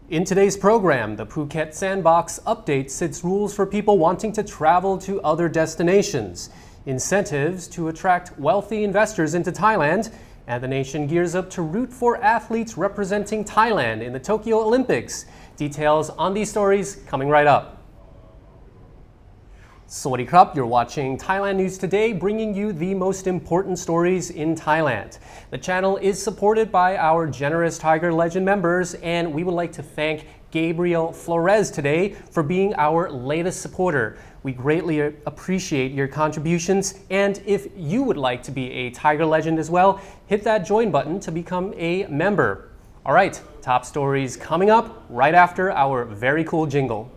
In today's program, the Phuket Sandbox updates its rules for people wanting to travel to other destinations, incentives to attract wealthy investors into Thailand, and the nation gears up to root for athletes representing Thailand in the Tokyo Olympics. Details on these stories coming right up. Sawadee krap, you're watching Thailand News Today, bringing you the most important stories in Thailand. The channel is supported by our generous Thaiger Legend members, and we would like to thank Gabriel Flores today for being our latest supporter. We greatly appreciate your contributions, and if you would like to be a Thaiger Legend as well, hit that join button to become a member. All right, top stories coming up right after our very cool jingle.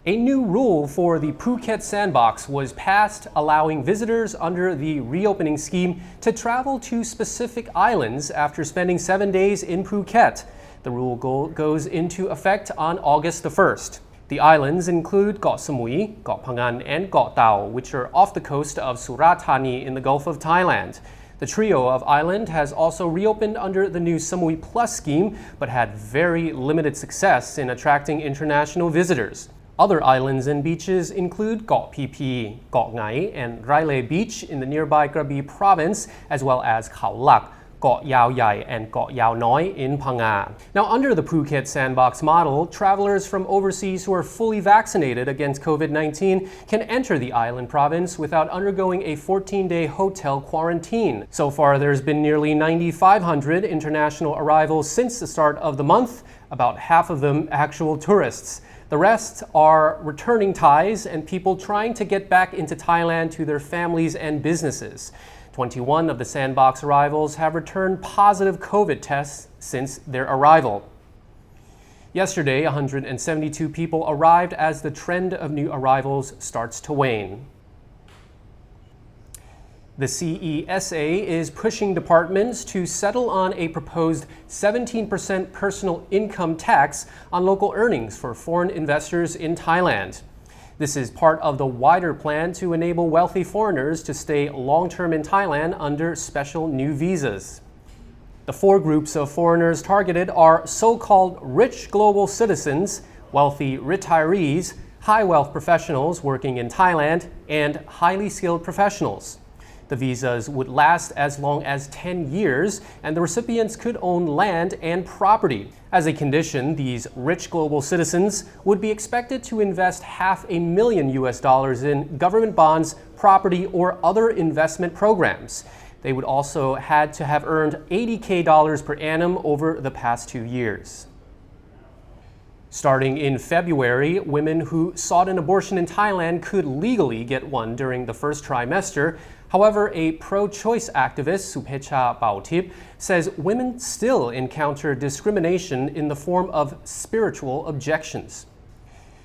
A new rule for the Phuket Sandbox was passed, allowing visitors under the reopening scheme to travel to specific islands after spending 7 days in Phuket. The rule goes into effect on August the 1st. The islands include Koh Samui, Koh Phangan, and Koh Tao, which are off the coast of Surat Thani in the Gulf of Thailand. The trio of island has also reopened under the new Samui Plus scheme, but had very limited success in attracting international visitors. Other islands and beaches include Koh Phi Phi, Koh Ngai, and Railay Beach in the nearby Krabi province, as well as Khao Lak, Koh Yao Yai, and Koh Yao Noi in Phang Nga. Now, under the Phuket Sandbox model, travelers from overseas who are fully vaccinated against COVID-19 can enter the island province without undergoing a 14-day hotel quarantine. So far, there's been nearly 9,500 international arrivals since the start of the month, about half of them actual tourists. The rest are returning Thais and people trying to get back into Thailand to their families and businesses. 21 of the Sandbox arrivals have returned positive COVID tests since their arrival. Yesterday, 172 people arrived as the trend of new arrivals starts to wane. The CESA is pushing departments to settle on a proposed 17% personal income tax on local earnings for foreign investors in Thailand. This is part of the wider plan to enable wealthy foreigners to stay long-term in Thailand under special new visas. The four groups of foreigners targeted are so-called rich global citizens, wealthy retirees, high-wealth professionals working in Thailand, and highly skilled professionals. The visas would last as long as 10 years, and the recipients could own land and property. As a condition, these rich global citizens would be expected to invest $500,000 in government bonds, property, or other investment programs. They would also had to have earned $80,000 per annum over the past 2 years. Starting in February, women who sought an abortion in Thailand could legally get one during the first trimester. However, a pro-choice activist, Supecha Bautip, says women still encounter discrimination in the form of spiritual objections.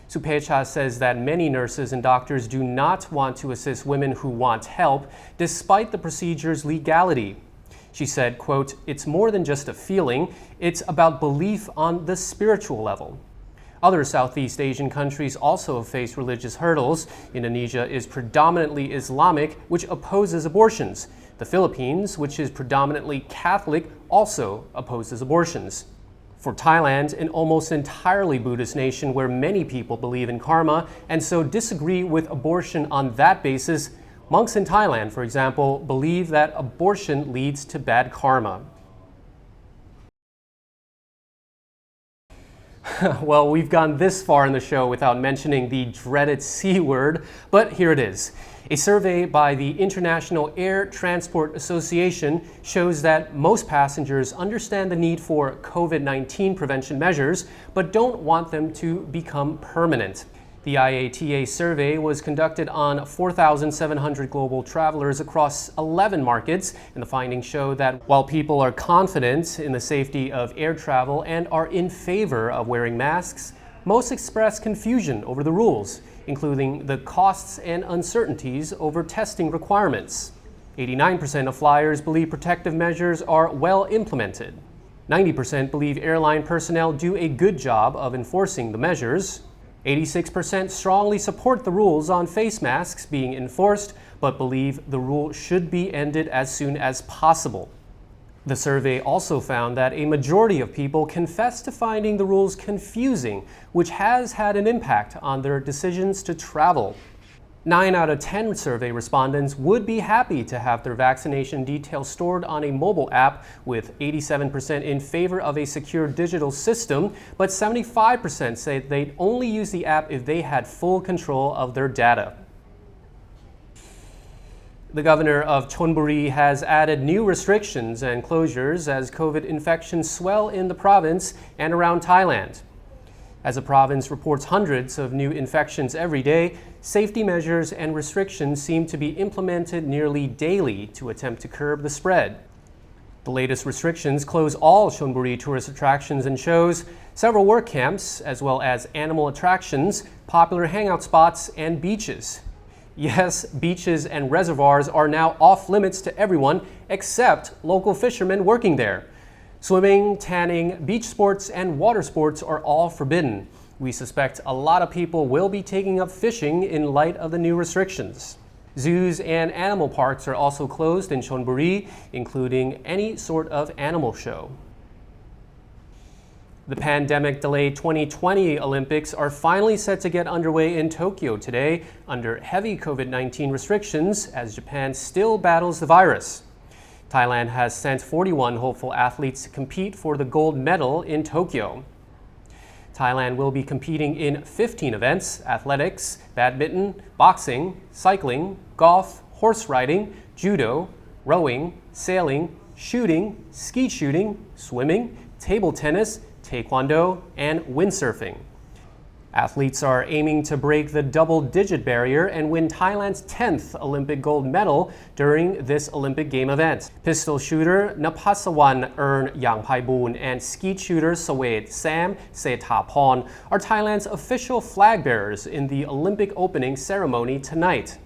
Supecha says that many nurses and doctors do not want to assist women who want help, despite the procedure's legality. She said, quote, "It's more than just a feeling, it's about belief on the spiritual level." Other Southeast Asian countries also face religious hurdles. Indonesia is predominantly Islamic, which opposes abortions. The Philippines, which is predominantly Catholic, also opposes abortions. For Thailand, an almost entirely Buddhist nation where many people believe in karma and so disagree with abortion on that basis, monks in Thailand, for example, believe that abortion leads to bad karma. Well, we've gone this far in the show without mentioning the dreaded C word, but here it is. A survey by the International Air Transport Association shows that most passengers understand the need for COVID-19 prevention measures, but don't want them to become permanent. The IATA survey was conducted on 4,700 global travelers across 11 markets, and the findings show that while people are confident in the safety of air travel and are in favor of wearing masks, most express confusion over the rules, including the costs and uncertainties over testing requirements. 89% of flyers believe protective measures are well implemented. 90% believe airline personnel do a good job of enforcing the measures. 86% strongly support the rules on face masks being enforced, but believe the rule should be ended as soon as possible. The survey also found that a majority of people confess to finding the rules confusing, which has had an impact on their decisions to travel. 9 out of 10 survey respondents would be happy to have their vaccination details stored on a mobile app, with 87% in favor of a secure digital system, but 75% say they'd only use the app if they had full control of their data. The governor of Chon Buri has added new restrictions and closures as COVID infections swell in the province and around Thailand. As the province reports hundreds of new infections every day, safety measures and restrictions seem to be implemented nearly daily to attempt to curb the spread. The latest restrictions close all Chon Buri tourist attractions and shows, several work camps, as well as animal attractions, popular hangout spots, and beaches. Yes, beaches and reservoirs are now off limits to everyone except local fishermen working there. Swimming, tanning, beach sports, and water sports are all forbidden. We suspect a lot of people will be taking up fishing in light of the new restrictions. Zoos and animal parks are also closed in Chon Buri, including any sort of animal show. The pandemic-delayed 2020 Olympics are finally set to get underway in Tokyo today under heavy COVID-19 restrictions as Japan still battles the virus. Thailand has sent 41 hopeful athletes to compete for the gold medal in Tokyo. Thailand will be competing in 15 events: athletics, badminton, boxing, cycling, golf, horse riding, judo, rowing, sailing, shooting, skeet shooting, swimming, table tennis, taekwondo, and windsurfing. Athletes are aiming to break the double-digit barrier and win Thailand's 10th Olympic gold medal during this Olympic game event. Pistol shooter Napasawan Yangpaiboon and skeet shooter Sawed Sam Sethapon are Thailand's official flag bearers in the Olympic opening ceremony tonight.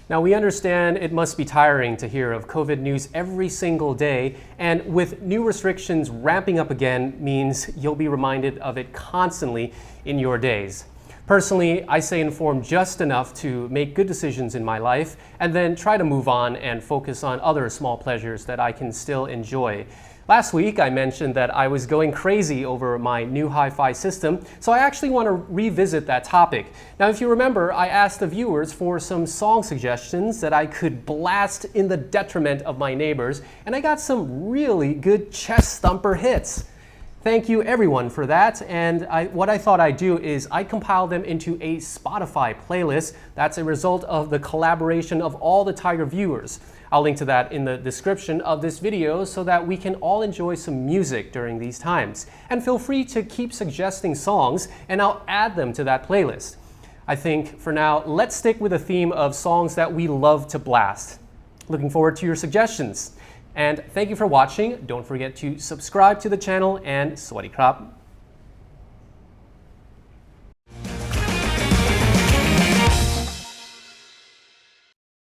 Now, we understand it must be tiring to hear of COVID news every single day, and with new restrictions ramping up again means you'll be reminded of it constantly in your days. Personally, I stay informed just enough to make good decisions in my life and then try to move on and focus on other small pleasures that I can still enjoy. Last week, I mentioned that I was going crazy over my new hi-fi system, so I actually want to revisit that topic. Now, if you remember, I asked the viewers for some song suggestions that I could blast in the detriment of my neighbors, and I got some really good chest thumper hits. Thank you everyone for that, and what I thought I'd do is I compile them into a Spotify playlist. That's a result of the collaboration of all the Thaiger viewers. I'll link to that in the description of this video so that we can all enjoy some music during these times. And feel free to keep suggesting songs and I'll add them to that playlist. I think for now, let's stick with the theme of songs that we love to blast. Looking forward to your suggestions. And thank you for watching. Don't forget to subscribe to the channel and Sawadee krap.